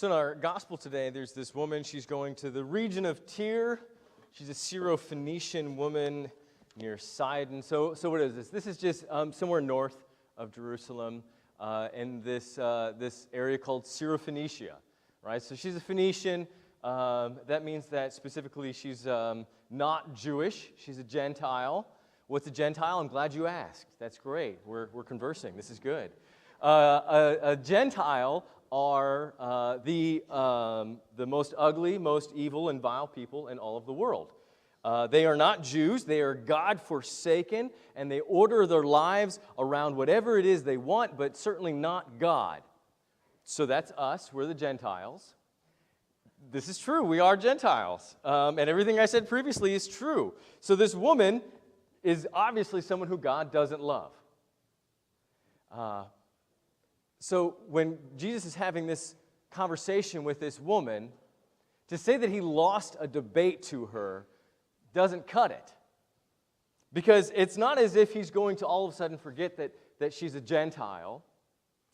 So in our gospel today, there's this woman. She's going to the region of Tyre. She's a Syro-Phoenician woman near Sidon. So what is this? This is just somewhere north of Jerusalem in this area called Syro-Phoenicia, right? So she's a Phoenician. That means that specifically she's not Jewish. She's a Gentile. What's a Gentile? I'm glad you asked. That's great. We're conversing. This is good. A Gentile are the most ugly, most evil, and vile people in all of the world. They are not Jews. They are God-forsaken, and they order their lives around whatever it is they want, but certainly not God. So that's us. We're the Gentiles. This is true. We are Gentiles. And everything I said previously is true. So this woman is obviously someone who God doesn't love. So when Jesus is having this conversation with this woman, to say that he lost a debate to her doesn't cut it. Because it's not as if he's going to all of a sudden forget that she's a Gentile.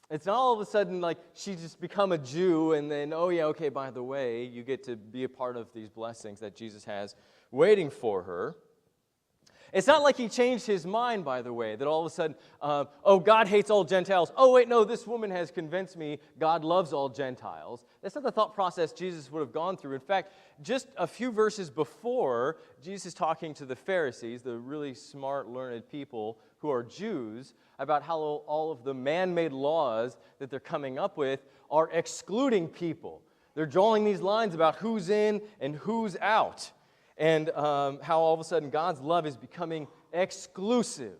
It's not all of a sudden like she's just become a Jew and then, oh yeah, okay, by the way, you get to be a part of these blessings that Jesus has waiting for her. It's not like he changed his mind, by the way, that all of a sudden, oh, God hates all Gentiles. Oh, wait, no, this woman has convinced me God loves all Gentiles. That's not the thought process Jesus would have gone through. In fact, just a few verses before, Jesus is talking to the Pharisees, the really smart, learned people who are Jews, about how all of the man-made laws that they're coming up with are excluding people. They're drawing these lines about who's in and who's out. And how all of a sudden God's love is becoming exclusive.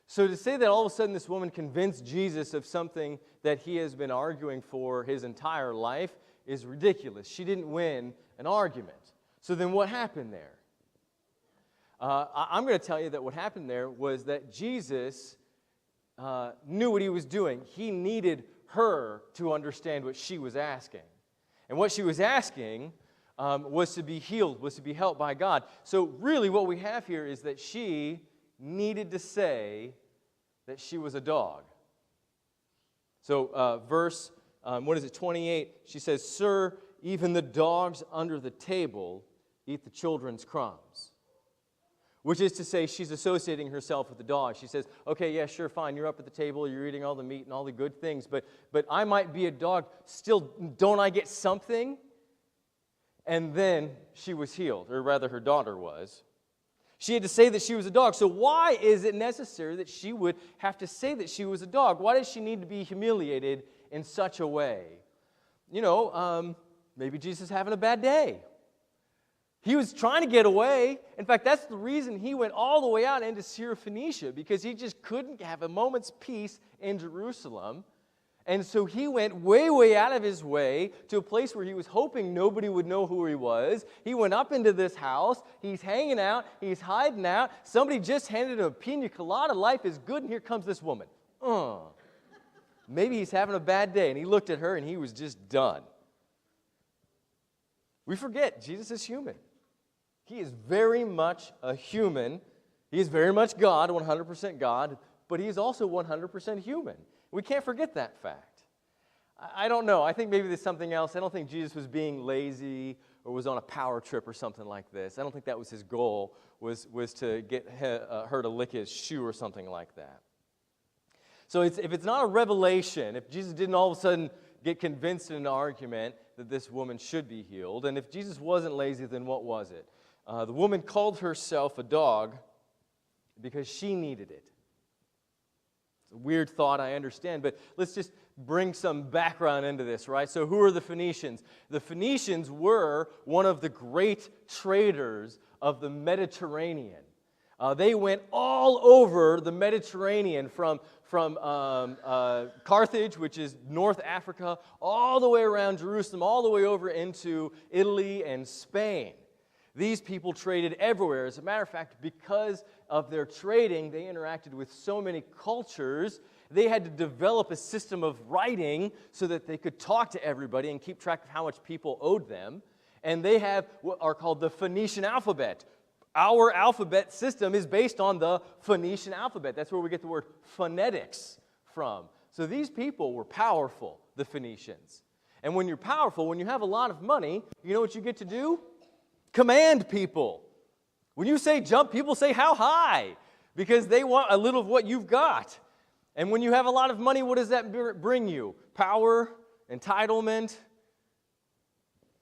So to say that all of a sudden this woman convinced Jesus of something that he has been arguing for his entire life is ridiculous. She didn't win an argument. So then what happened there? I'm going to tell you that what happened there was that Jesus knew what he was doing. He needed her to understand what she was asking. And what she was asking was to be healed, was to be helped by God. So really what we have here is that she needed to say that she was a dog. So verse, 28, she says, "Sir, even the dogs under the table eat the children's crumbs." Which is to say, she's associating herself with the dog. She says, okay, yeah, sure, fine, you're up at the table, you're eating all the meat and all the good things, but I might be a dog, still, don't I get something? And then she was healed, or rather her daughter was. She had to say that she was a dog. So why is it necessary that she would have to say that she was a dog? Why does she need to be humiliated in such a way? You know, maybe Jesus is having a bad day. He was trying to get away. In fact, that's the reason he went all the way out into Syro-Phoenicia, because he just couldn't have a moment's peace in Jerusalem. And so he went way, way out of his way to a place where he was hoping nobody would know who he was. He went up into this house. He's hanging out. He's hiding out. Somebody just handed him a pina colada. Life is good, and here comes this woman. Maybe he's having a bad day. And he looked at her, and he was just done. We forget Jesus is human. He is very much a human. He is very much God, 100% God, but he is also 100% human. We can't forget that fact. I don't know. I think maybe there's something else. I don't think Jesus was being lazy or was on a power trip or something like this. I don't think that was his goal, was to get her to lick his shoe or something like that. So if it's not a revelation, if Jesus didn't all of a sudden get convinced in an argument that this woman should be healed, and if Jesus wasn't lazy, then what was it? The woman called herself a dog because she needed it. It's a weird thought, I understand, but let's just bring some background into this, right? So who are the Phoenicians? The Phoenicians were one of the great traders of the Mediterranean. They went all over the Mediterranean from Carthage, which is North Africa, all the way around Jerusalem, all the way over into Italy and Spain. These people traded everywhere. As a matter of fact, because of their trading, they interacted with so many cultures, they had to develop a system of writing so that they could talk to everybody and keep track of how much people owed them. And they have what are called the Phoenician alphabet. Our alphabet system is based on the Phoenician alphabet. That's where we get the word phonetics from. So these people were powerful, the Phoenicians. And when you're powerful, when you have a lot of money, you know what you get to do? Command people. When you say jump, people say how high, because they want a little of what you've got. And when you have a lot of money, what does that bring you? Power, entitlement,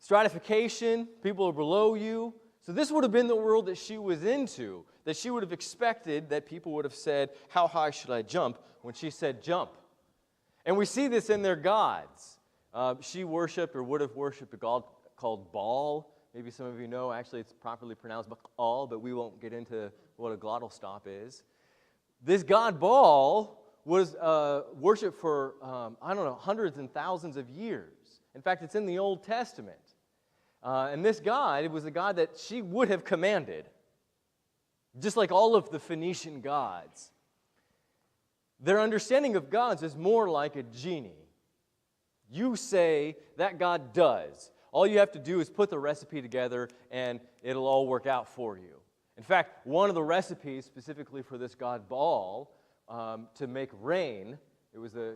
stratification, people are below you. So this would have been the world that she was into, that she would have expected that people would have said, how high should I jump, when she said jump. And we see this in their gods. She worshipped or would have worshipped a god called Baal. Maybe some of you know, actually it's properly pronounced Baal, but we won't get into what a glottal stop is. This god Baal was worshipped for, hundreds and thousands of years. In fact, it's in the Old Testament. And this god, it was a god that she would have commanded, just like all of the Phoenician gods. Their understanding of gods is more like a genie. You say, that god does. All you have to do is put the recipe together, and it'll all work out for you. In fact, one of the recipes specifically for this god Baal, to make rain,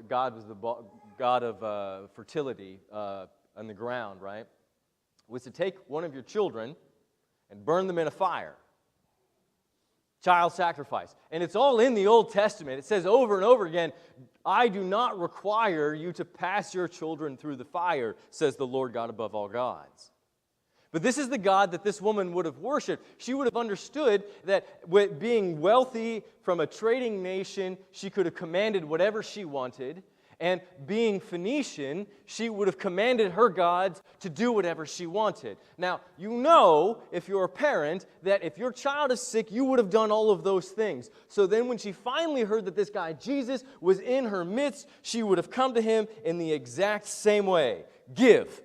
God was the god of fertility on the ground, right? Was to take one of your children and burn them in a fire. Child sacrifice. And it's all in the Old Testament. It says over and over again, I do not require you to pass your children through the fire, says the Lord God above all gods. But this is the God that this woman would have worshipped. She would have understood that with being wealthy from a trading nation, she could have commanded whatever she wanted. And being Phoenician, she would have commanded her gods to do whatever she wanted. Now, you know, if you're a parent, that if your child is sick, you would have done all of those things. So then when she finally heard that this guy, Jesus, was in her midst, she would have come to him in the exact same way. Give.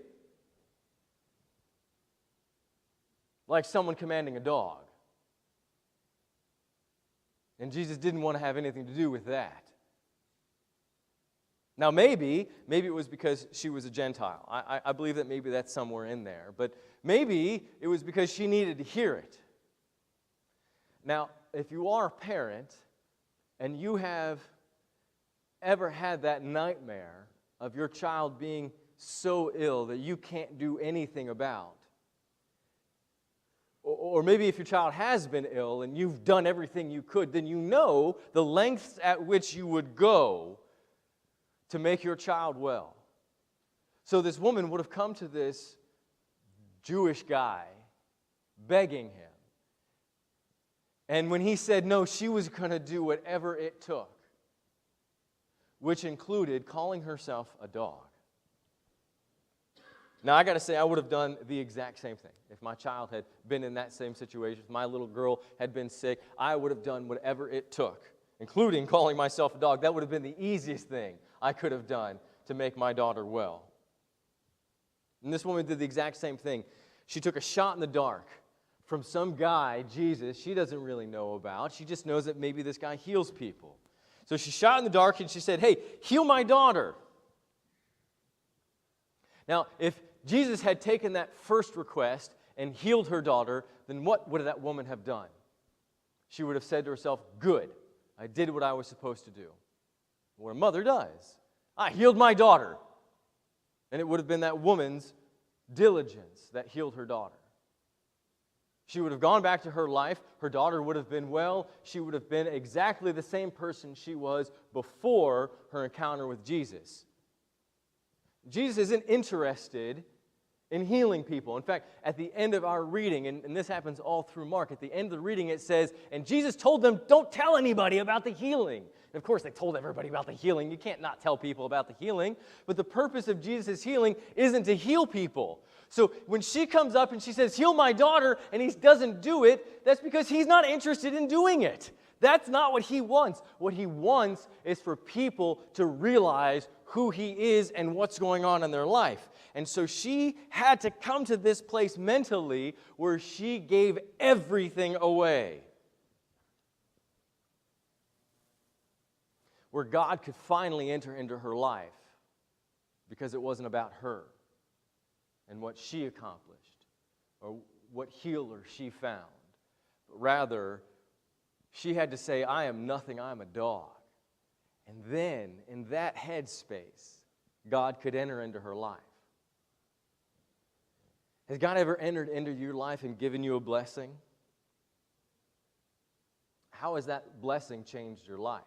Like someone commanding a dog. And Jesus didn't want to have anything to do with that. Now, maybe it was because she was a Gentile. I believe that maybe that's somewhere in there. But maybe it was because she needed to hear it. Now, if you are a parent and you have ever had that nightmare of your child being so ill that you can't do anything about, or maybe if your child has been ill and you've done everything you could, then you know the lengths at which you would go to make your child well. So this woman would have come to this Jewish guy, begging him. And when he said no, she was going to do whatever it took, which included calling herself a dog. Now, I got to say, I would have done the exact same thing. If my child had been in that same situation, if my little girl had been sick, I would have done whatever it took, including calling myself a dog. That would have been the easiest thing I could have done to make my daughter well. And this woman did the exact same thing. She took a shot in the dark from some guy, Jesus, she doesn't really know about. She just knows that maybe this guy heals people. So she shot in the dark and she said, hey, heal my daughter. Now, if Jesus had taken that first request and healed her daughter, then what would that woman have done? She would have said to herself, good, I did what I was supposed to do. What a mother does. I healed my daughter. And it would have been that woman's diligence that healed her daughter. She would have gone back to her life. Her daughter would have been well. She would have been exactly the same person she was before her encounter with Jesus. Jesus isn't interested in healing people. In fact, at the end of our reading, and this happens all through Mark, at the end of the reading it says, and Jesus told them, don't tell anybody about the healing. And of course, they told everybody about the healing. You can't not tell people about the healing. But the purpose of Jesus' healing isn't to heal people. So when she comes up and she says, heal my daughter, and he doesn't do it, that's because he's not interested in doing it. That's not what he wants. What he wants is for people to realize who he is and what's going on in their life. And so she had to come to this place mentally where she gave everything away. Where God could finally enter into her life because it wasn't about her and what she accomplished or what healer she found. But rather, she had to say, I am nothing, I am a dog. And then, in that headspace, God could enter into her life. Has God ever entered into your life and given you a blessing? How has that blessing changed your life?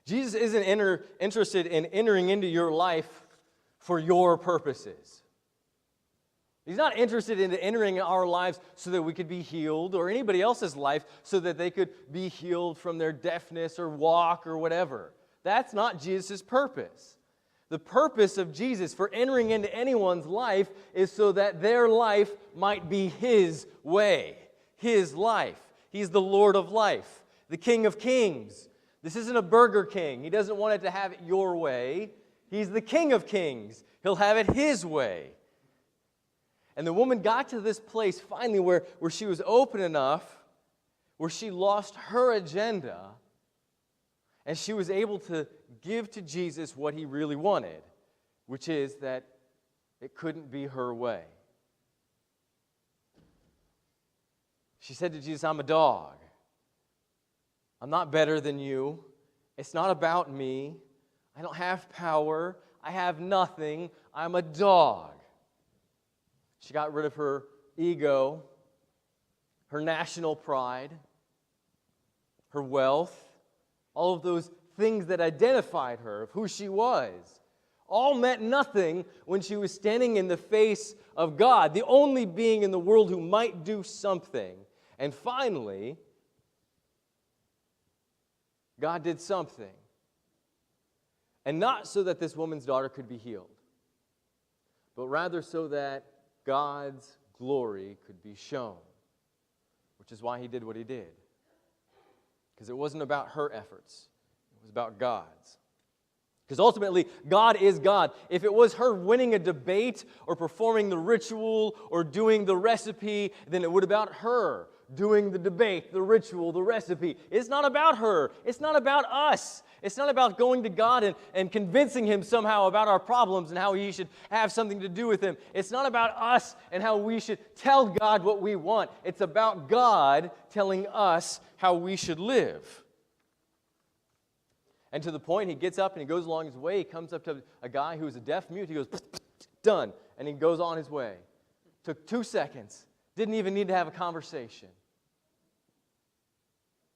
Jesus isn't interested in entering into your life for your purposes. He's not interested in entering our lives so that we could be healed, or anybody else's life so that they could be healed from their deafness or walk or whatever. That's not Jesus' purpose. The purpose of Jesus for entering into anyone's life is so that their life might be His way, His life. He's the Lord of life, the King of kings. This isn't a Burger King. He doesn't want it to have it your way. He's the King of kings. He'll have it His way. And the woman got to this place finally where she was open enough, where she lost her agenda, and she was able to give to Jesus what He really wanted, which is that it couldn't be her way. She said to Jesus, I'm a dog. I'm not better than you. It's not about me. I don't have power. I have nothing. I'm a dog. She got rid of her ego, her national pride, her wealth, all of those things that identified her of who she was. All meant nothing when she was standing in the face of God, the only being in the world who might do something. And finally, God did something. And not so that this woman's daughter could be healed, but rather so that God's glory could be shown, which is why He did what He did. Because it wasn't about her efforts. It was about God's. Because ultimately, God is God. If it was her winning a debate or performing the ritual or doing the recipe, then it would be about her doing the debate, the ritual, the recipe. It's not about her. It's not about us. It's not about going to God and convincing Him somehow about our problems and how He should have something to do with them. It's not about us and how we should tell God what we want. It's about God telling us how we should live. And to the point, he gets up and he goes along his way. He comes up to a guy who is a deaf mute. He goes, done. And he goes on his way. Took 2 seconds. Didn't even need to have a conversation.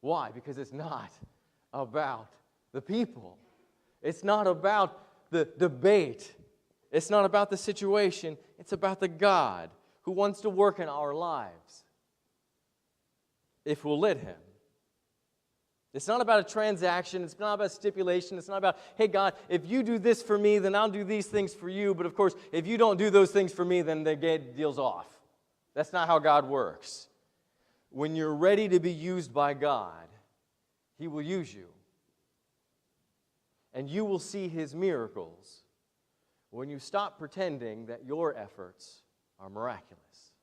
Why? Because it's not about the people. It's not about the debate. It's not about the situation. It's about the God who wants to work in our lives if we'll let Him. It's not about a transaction. It's not about stipulation. It's not about, hey, God, if you do this for me, then I'll do these things for you. But of course, if you don't do those things for me, then the deal's off. That's not how God works. When you're ready to be used by God, He will use you. And you will see His miracles when you stop pretending that your efforts are miraculous.